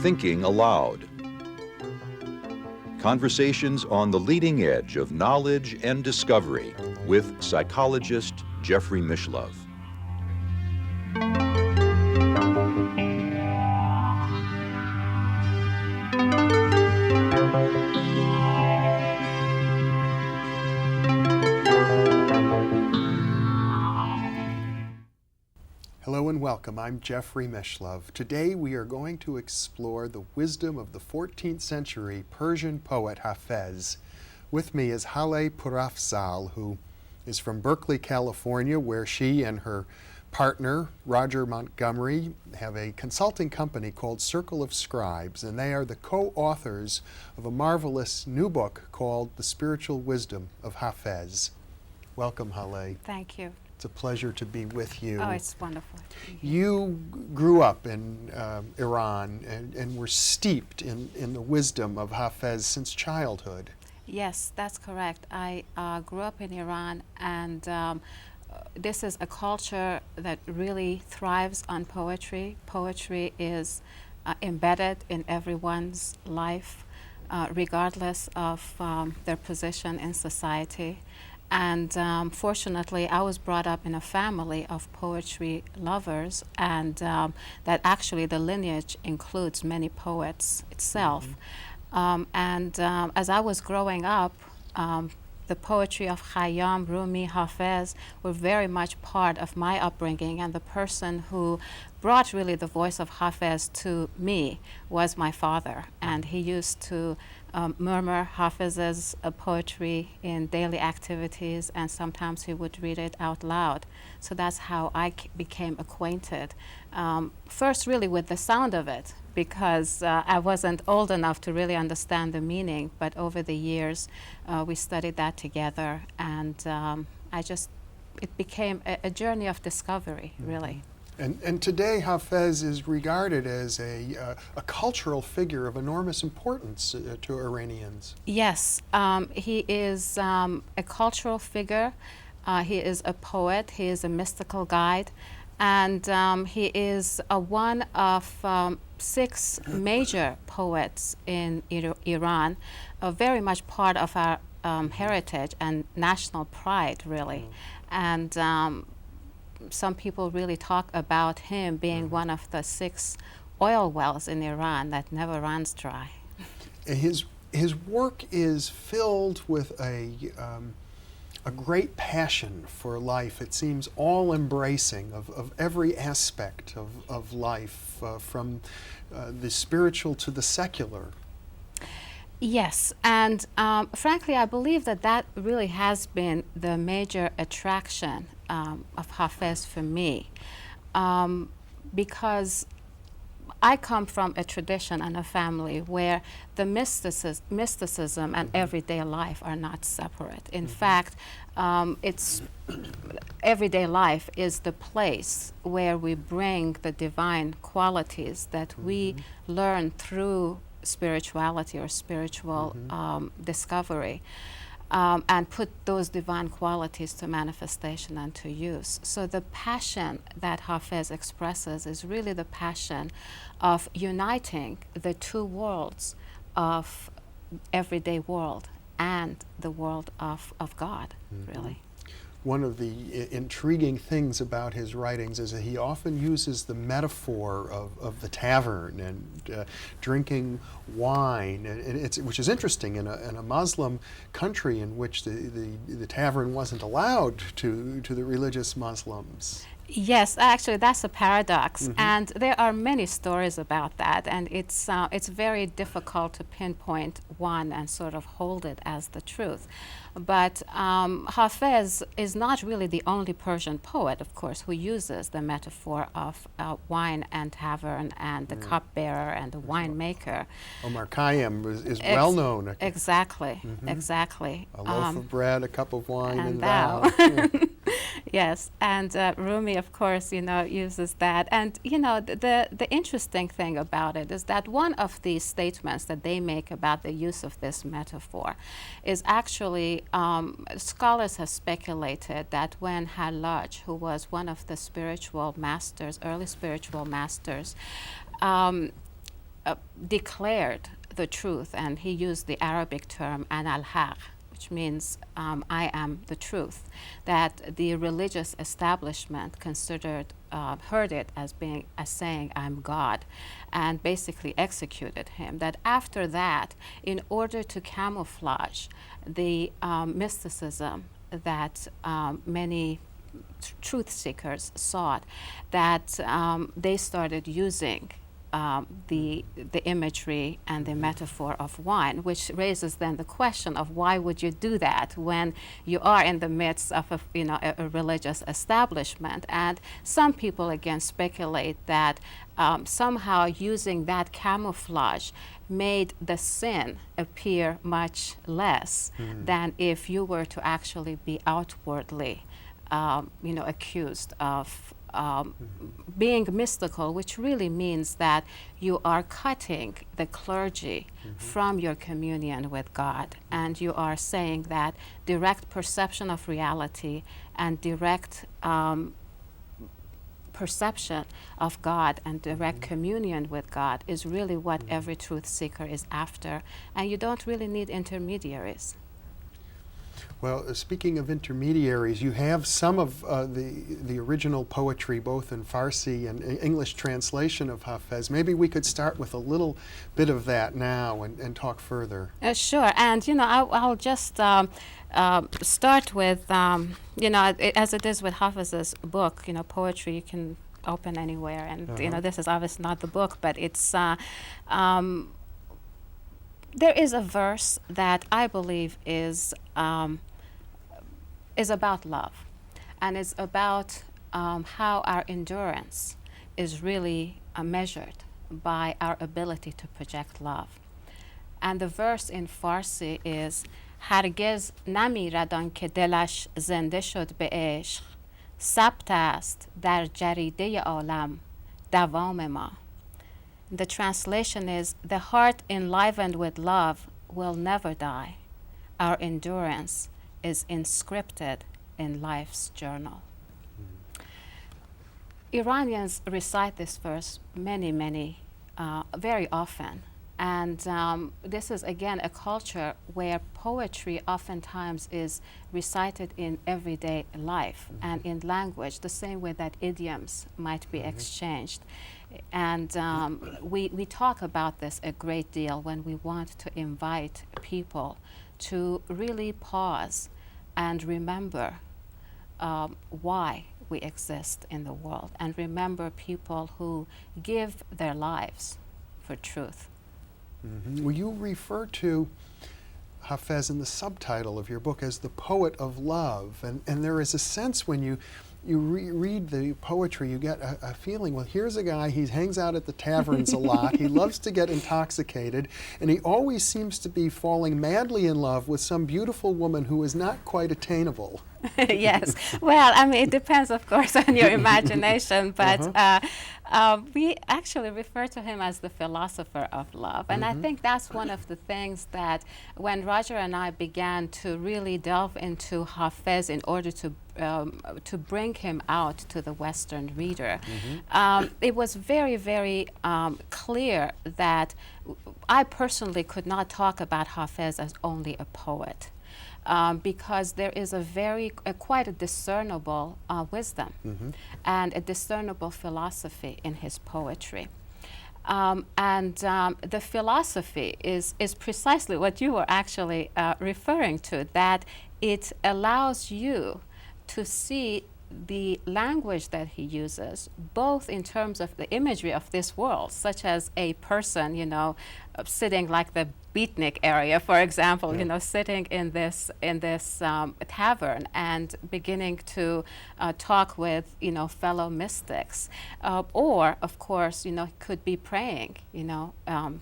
Thinking Aloud. Conversations on the leading edge of knowledge and discovery with psychologist Jeffrey Mishlove. Hello and welcome. I'm Jeffrey Mishlove. Today we are going to explore the wisdom of the 14th century Persian poet Hafez. With me is Haleh Pourafzal, who is from Berkeley, California, where she and her partner, Roger Montgomery, have a consulting company called Circle of Scribes, and they are the co-authors of a marvelous new book called The Spiritual Wisdom of Hafez. Welcome, Haleh. Thank you. It's a pleasure to be with you. Oh, it's wonderful. You grew up in Iran and were steeped in the wisdom of Hafez since childhood. Yes, that's correct. I grew up in Iran, and this is a culture that really thrives on poetry. Poetry is embedded in everyone's life, regardless of their position in society. And fortunately, I was brought up in a family of poetry lovers, and that actually the lineage includes many poets itself. As I was growing up, the poetry of Khayyam, Rumi, Hafez were very much part of my upbringing, and the person who brought really the voice of Hafez to me was my father, and he used to murmur Hafez's poetry in daily activities, and sometimes he would read it out loud. So that's how I became acquainted, first really with the sound of it, because I wasn't old enough to really understand the meaning, but over the years we studied that together, and it became a journey of discovery, really. And today Hafez is regarded as a cultural figure of enormous importance to Iranians. Yes, he is a cultural figure. He is a poet. He is a mystical guide. And he is one of 6 major poets in Iran, very much part of our heritage and national pride, really. And some people really talk about him being one of the 6 oil wells in Iran that never runs dry. His work is filled with a great passion for life. It seems all-embracing of every aspect of life, from the spiritual to the secular. Yes, and frankly, I believe that really has been the major attraction of Hafez for me, because I come from a tradition and a family where the mysticism and everyday life are not separate. In fact, everyday life is the place where we bring the divine qualities that we learn through spirituality or spiritual discovery, and put those divine qualities to manifestation and to use. So the passion that Hafez expresses is really the passion of uniting the 2 worlds of everyday world and the world of God, really. One of the intriguing things about his writings is that he often uses the metaphor of the tavern and drinking wine, and which is interesting in a Muslim country in which the tavern wasn't allowed to the religious Muslims. Yes, actually, that's a paradox, and there are many stories about that, and it's very difficult to pinpoint one and sort of hold it as the truth. But Hafez is not really the only Persian poet, of course, who uses the metaphor of wine and tavern and the cupbearer and the winemaker. Omar Khayyam is well known. Exactly, exactly. A loaf of bread, a cup of wine, and thou. Yes, and Rumi, of course, uses that. And the interesting thing about it is that one of the statements that they make about the use of this metaphor is actually scholars have speculated that when Haleh, who was one of the spiritual masters, early spiritual masters, declared the truth, and he used the Arabic term "an al-haq," which means I am the truth, that the religious establishment heard it as saying I'm God, and basically executed him. That after that, in order to camouflage the mysticism that many truth seekers sought, that they started using the imagery and the metaphor of wine, which raises then the question of why would you do that when you are in the midst of a religious establishment. And some people again speculate that somehow using that camouflage made the sin appear much less than if you were to actually be outwardly accused of being mystical, which really means that you are cutting the clergy from your communion with God, and you are saying that direct perception of reality and direct perception of God and direct communion with God is really what every truth seeker is after, and you don't really need intermediaries. Well, speaking of intermediaries, you have some of the original poetry, both in Farsi and English translation of Hafez. Maybe we could start with a little bit of that now and talk further. Sure, and I'll just start with as it is with Hafez's book. Poetry you can open anywhere, and this is obviously not the book, but it's. There is a verse that I believe is about love, and it's about how our endurance is really measured by our ability to project love. And the verse in Farsi is هرگز نمیرد آن که دلش زنده شد به عشق ثبت است در جریده عالم دوام ما. The translation is, the heart enlivened with love will never die. Our endurance is inscripted in life's journal. Iranians recite this verse very often. And this is, again, a culture where poetry oftentimes is recited in everyday life and in language, the same way that idioms might be exchanged. And we talk about this a great deal when we want to invite people to really pause and remember why we exist in the world, and remember people who give their lives for truth. Well, you refer to Hafez in the subtitle of your book as the poet of love, and there is a sense when you read the poetry, you get a feeling, well, here's a guy, he hangs out at the taverns a lot, he loves to get intoxicated, and he always seems to be falling madly in love with some beautiful woman who is not quite attainable. Yes. Well, I mean, it depends, of course, on your imagination, but we actually refer to him as the philosopher of love. And I think that's one of the things that when Roger and I began to really delve into Hafez in order to bring him out to the Western reader, it was very, very clear that I personally could not talk about Hafez as only a poet. Because there is quite a discernible wisdom and a discernible philosophy in his poetry. And the philosophy is precisely what you were actually referring to, that it allows you to see the language that he uses, both in terms of the imagery of this world, such as a person, sitting like the beatnik area, for example, Yeah. you know, sitting in this tavern and beginning to talk with, you know, fellow mystics, or of course, you know, could be praying, you know,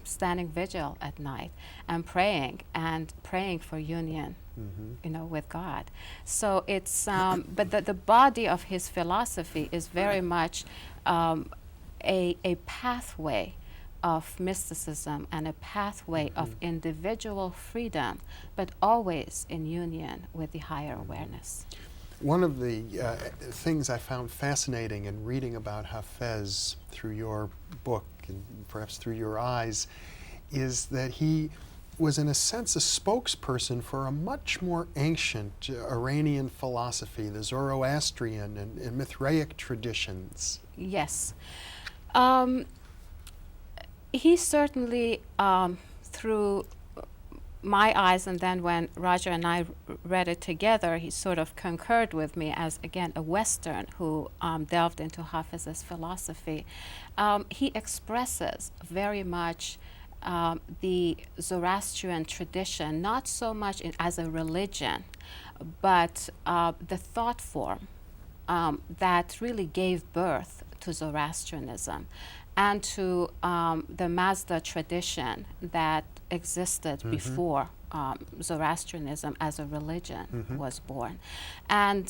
standing vigil at night and praying for union, you know, with God. So it's but the body of his philosophy is very much a pathway of mysticism and a pathway of individual freedom, but always in union with the higher awareness. One of the things I found fascinating in reading about Hafez through your book and perhaps through your eyes is that he was in a sense a spokesperson for a much more ancient Iranian philosophy, the Zoroastrian and Mithraic traditions. Yes. He certainly, through my eyes, and then when Roger and I read it together, he sort of concurred with me as, again, a Western who delved into Hafez's philosophy. He expresses very much the Zoroastrian tradition, not so much as a religion, but the thought form that really gave birth to Zoroastrianism and to the Mazda tradition that existed before Zoroastrianism as a religion was born. And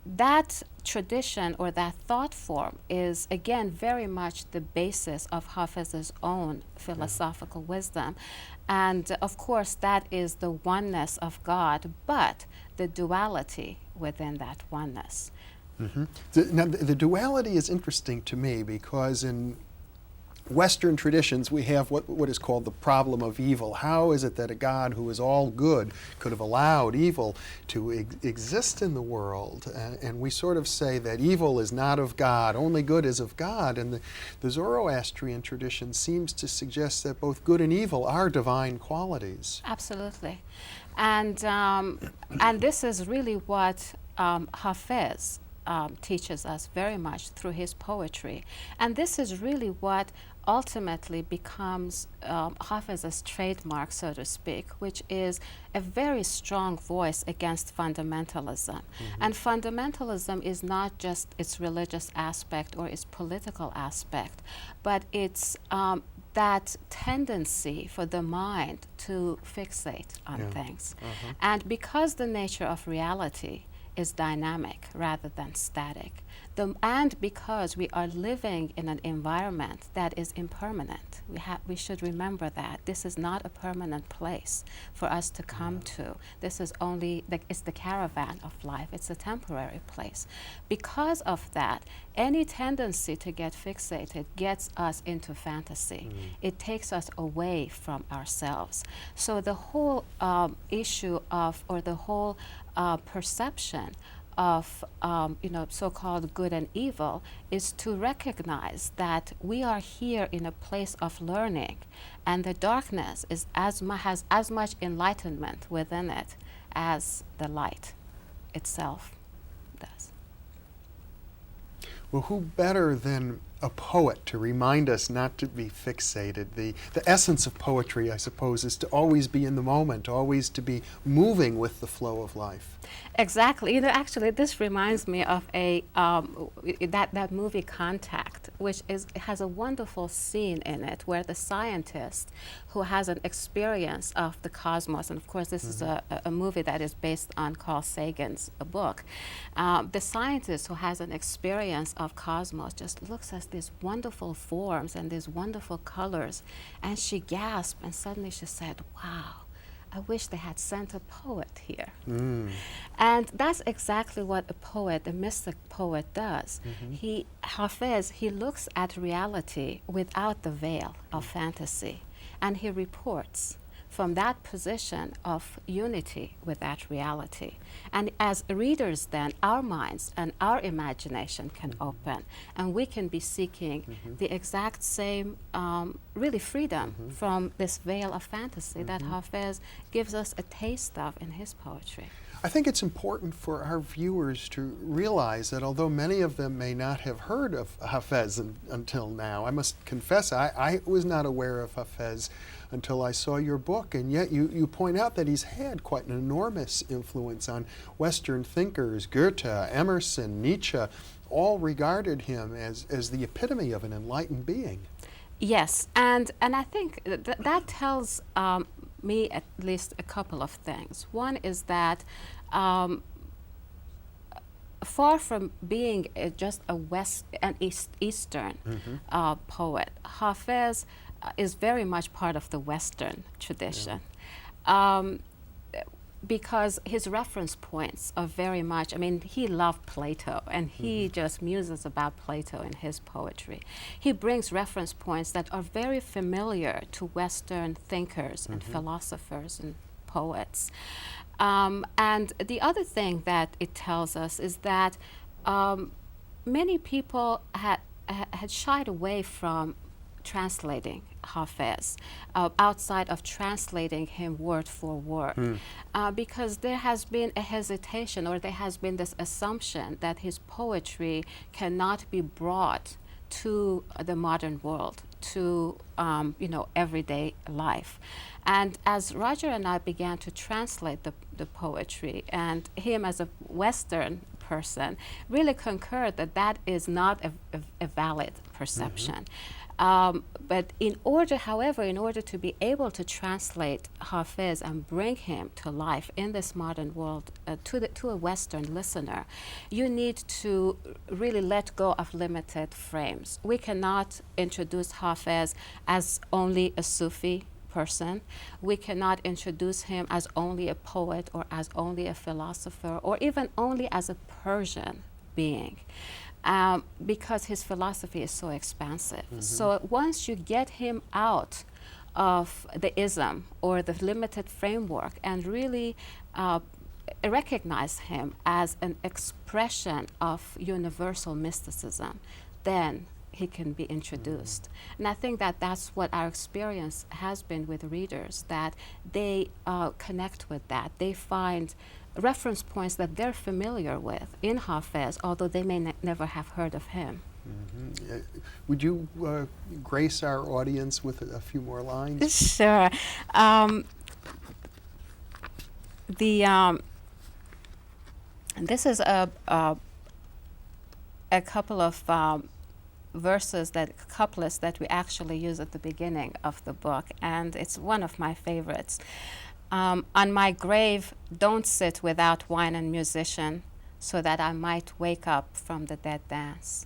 that tradition or that thought form is, again, very much the basis of Hafez's own philosophical wisdom. And of course, that is the oneness of God, but the duality within that oneness. Now, the duality is interesting to me because in Western traditions we have what is called the problem of evil. How is it that a God who is all good could have allowed evil to exist in the world? And we sort of say that evil is not of God, only good is of God. And the Zoroastrian tradition seems to suggest that both good and evil are divine qualities. Absolutely. And this is really what Hafez teaches us very much through his poetry. And this is really what ultimately becomes Hafez's trademark, so to speak, which is a very strong voice against fundamentalism. And fundamentalism is not just its religious aspect or its political aspect, but it's that tendency for the mind to fixate on things. And because the nature of reality is dynamic rather than static, and because we are living in an environment that is impermanent, we should remember that this is not a permanent place for us to come to. This is only, it's the caravan of life. It's a temporary place. Because of that, any tendency to get fixated gets us into fantasy. It takes us away from ourselves. So the whole issue of, or the whole perception of so-called good and evil is to recognize that we are here in a place of learning, and the darkness is has as much enlightenment within it as the light itself does. Well, who better than a poet to remind us not to be fixated? The essence of poetry, I suppose, is to always be in the moment, always to be moving with the flow of life. Exactly. You know, actually, this reminds me of that movie Contact, which has a wonderful scene in it where the scientist who has an experience of the cosmos, and of course this is a movie that is based on Carl Sagan's book, the scientist who has an experience of cosmos just looks at these wonderful forms and these wonderful colors, and she gasped, and suddenly she said, "Wow, I wish they had sent a poet here." And that's exactly what a poet, a mystic poet, does. Hafez, he looks at reality without the veil of fantasy, and he reports from that position of unity with that reality. And as readers then, our minds and our imagination can open, and we can be seeking the exact same, really freedom from this veil of fantasy that Hafez gives us a taste of in his poetry. I think it's important for our viewers to realize that although many of them may not have heard of Hafez until now, I must confess I was not aware of Hafez until I saw your book. And yet you point out that he's had quite an enormous influence on Western thinkers. Goethe, Emerson, Nietzsche, all regarded him as the epitome of an enlightened being. Yes, and I think that tells me at least a couple of things. One is that far from being just an Eastern poet, Hafez is very much part of the Western tradition. Because his reference points are very much, I mean, he loved Plato, and he just muses about Plato in his poetry. He brings reference points that are very familiar to Western thinkers and philosophers and poets. And the other thing that it tells us is that many people had shied away from translating Hafez, outside of translating him word for word, because there has been a hesitation, or there has been this assumption that his poetry cannot be brought to the modern world, to everyday life. And as Roger and I began to translate the poetry, and him as a Western person really concurred that that is not a valid perception. But in order to be able to translate Hafez and bring him to life in this modern world to a Western listener, you need to really let go of limited frames. We cannot introduce Hafez as only a Sufi person. We cannot introduce him as only a poet, or as only a philosopher, or even only as a Persian being. Because his philosophy is so expansive. So once you get him out of the ism or the limited framework and really recognize him as an expression of universal mysticism, then he can be introduced. And I think that that's what our experience has been with readers, that they connect with that. They find reference points that they're familiar with in Hafez, although they may never have heard of him. Would you grace our audience with a few more lines? Sure. This is a couple of verses, couplets that we actually use at the beginning of the book, and it's one of my favorites. On my grave, don't sit without wine and musician, so that I might wake up from the dead dance.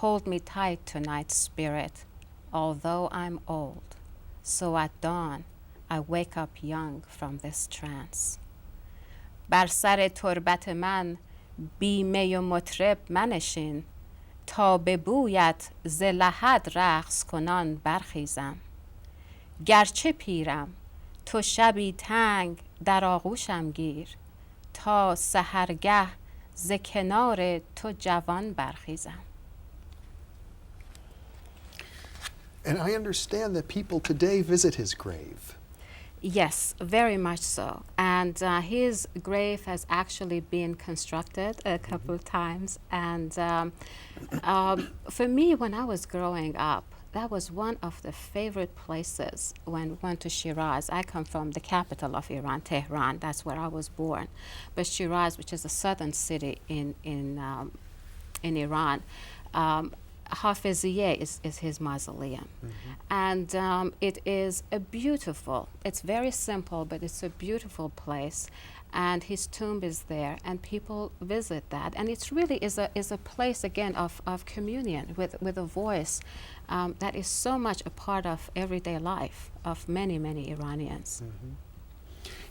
Hold me tight tonight, spirit, although I'm old, so at dawn I wake up young from this trance. بر سر تربت من بی می و مطرب منشین، تا به بویت ز لحد رقص کنان برخیزم. گرچه پیرم تو شبی تنگ در آغوشم گیر، تا سحرگه ز کنار تو جوان برخیزم. And I understand that people today visit his grave. Yes, very much so. And his grave has actually been constructed a couple of times. And for me, when I was growing up, that was one of the favorite places when we went to Shiraz. I come from the capital of Iran, Tehran. That's where I was born. But Shiraz, which is a southern city in Iran, Hafeziyeh is his mausoleum. And it is it's very simple, but it's a beautiful place. And his tomb is there, and people visit that. And it really is a place, again, of communion with a voice that is so much a part of everyday life of many, many Iranians.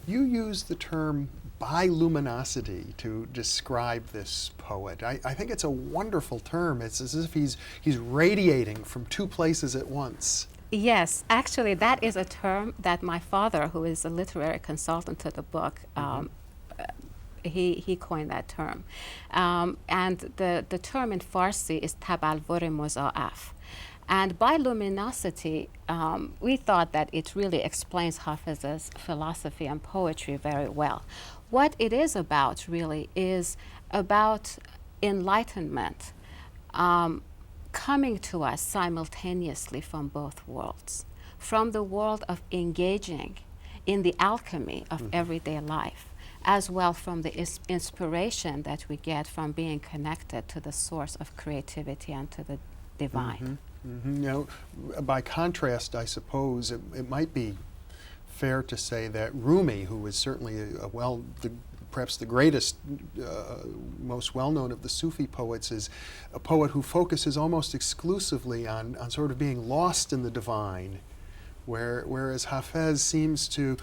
You use the term biluminosity to describe this poet. I think it's a wonderful term. It's as if he's radiating from two places at once. Yes, actually, that is a term that my father, who is a literary consultant to the book, he coined that term. And the term in Farsi is tabalvur muza'af. And biluminosity, we thought that it really explains Hafez's philosophy and poetry very well. What it is about, really, is about enlightenment coming to us simultaneously from both worlds, from the world of engaging in the alchemy of everyday life, as well from the inspiration that we get from being connected to the source of creativity and to the divine. Now, by contrast, I suppose it might be fair to say that Rumi, who is certainly perhaps the greatest, most well-known of the Sufi poets, is a poet who focuses almost exclusively on sort of being lost in the divine, whereas Hafez seems to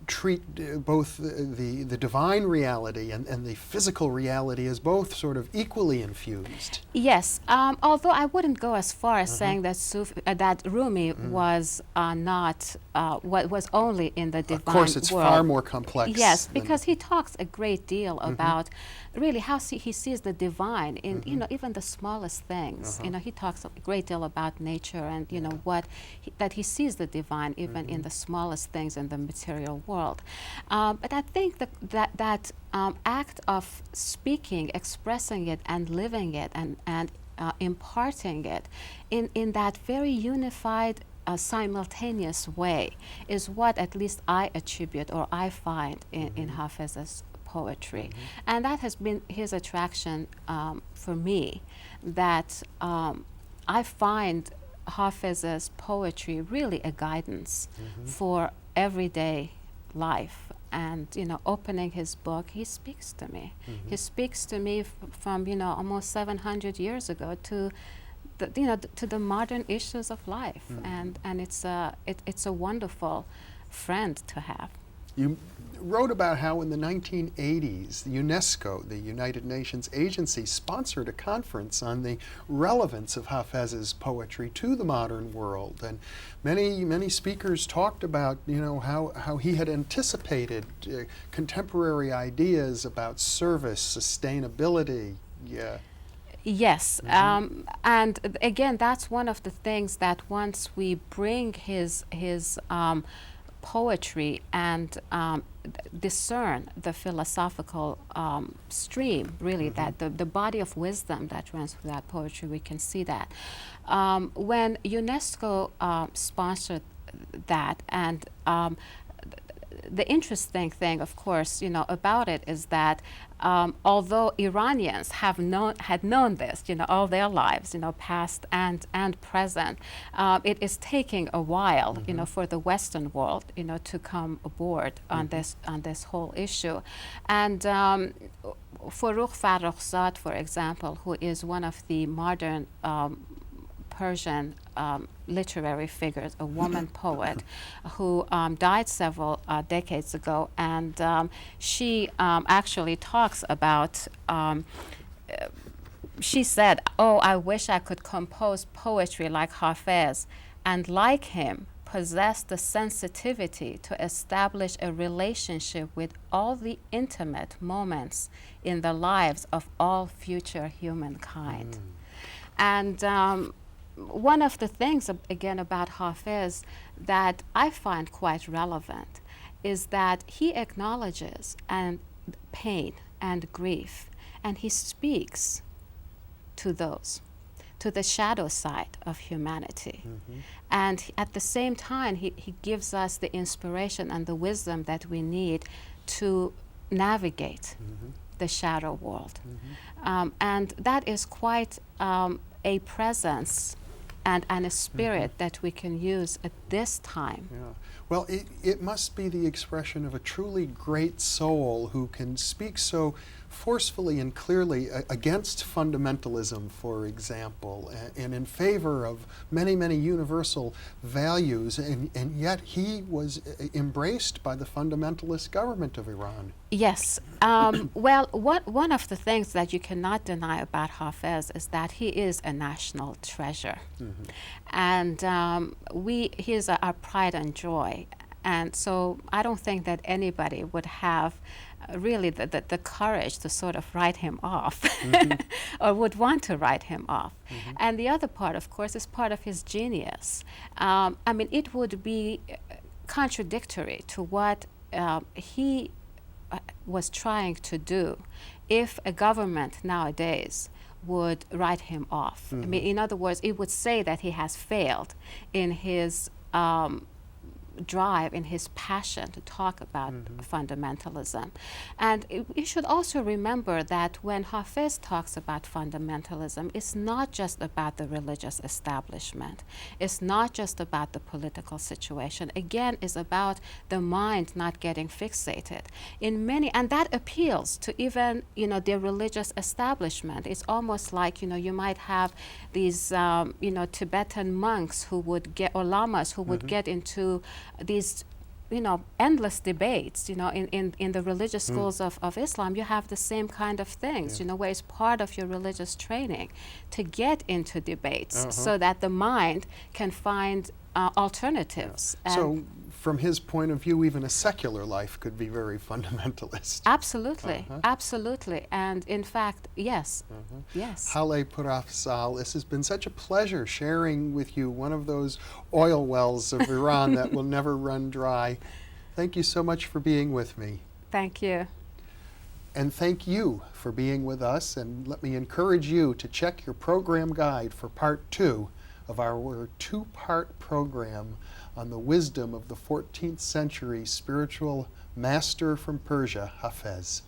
treat both the divine reality and the physical reality as both sort of equally infused. Yes, although I wouldn't go as far as saying that that Rumi was was only in the divine world. Of course, it's far more complex. Yes, because he talks a great deal about really how he sees the divine in even the smallest things. He talks a great deal about nature and that he sees the divine even in the smallest things in the material world. But I think that act of speaking, expressing it, and living it, and imparting it in that very unified, simultaneous way is what at least I attribute or I find in Hafez's poetry. And that has been his attraction for me, that I find Hafez's poetry really a guidance for everyday life. And opening his book, he speaks to me. He speaks to me from almost 700 years ago to the modern issues of life, and it's a wonderful friend to have. You wrote about how in the 1980s, the UNESCO, the United Nations agency, sponsored a conference on the relevance of Hafez's poetry to the modern world, and many speakers talked about how he had anticipated contemporary ideas about service, sustainability. Yes, and again, that's one of the things that once we bring his poetry and discern the philosophical stream, really, that the body of wisdom that runs through that poetry, we can see that. When UNESCO sponsored that, and the interesting thing, of course, about it is that although Iranians had known this, all their lives, past and present, it is taking a while, for the Western world, to come aboard on this whole issue. And Pourafzal, for example, who is one of the modern Persian literary figures, a woman poet who died several decades ago, and she actually talks about, she said, "Oh, I wish I could compose poetry like Hafez, and like him possess the sensitivity to establish a relationship with all the intimate moments in the lives of all future humankind." And one of the things, again, about Hafez that I find quite relevant is that he acknowledges pain and grief, and he speaks to those, to the shadow side of humanity. And at the same time, he gives us the inspiration and the wisdom that we need to navigate the shadow world. And that is quite a presence and a spirit that we can use at this time. Yeah. Well, it must be the expression of a truly great soul who can speak so forcefully and clearly against fundamentalism, for example, and in favor of many, many universal values, and yet he was embraced by the fundamentalist government of Iran. Yes. Well, one of the things that you cannot deny about Hafez is that he is a national treasure. And he is our pride and joy. And so I don't think that anybody would have really the courage to sort of write him off or would want to write him off. And the other part, of course, is part of his genius. I mean, it would be contradictory to what he was trying to do if a government nowadays would write him off. I mean, in other words, it would say that he has failed in his drive, in his passion to talk about fundamentalism. And we should also remember that when Hafez talks about fundamentalism, it's not just about the religious establishment. It's not just about the political situation. Again, it's about the mind not getting fixated. In many, and that appeals to even, the religious establishment. It's almost like, you might have these, Tibetan monks who would get, or lamas who would get into these endless debates in the religious schools of Islam. You have the same kind of things, where it's part of your religious training to get into debates so that the mind can find alternatives. So from his point of view, even a secular life could be very fundamentalist. Absolutely, absolutely. And in fact, yes, yes. Haleh Pourafzal, this has been such a pleasure sharing with you one of those oil wells of Iran that will never run dry. Thank you so much for being with me. Thank you. And thank you for being with us. And let me encourage you to check your program guide for part 2 of our 2-part program on the wisdom of the 14th century spiritual master from Persia, Hafez.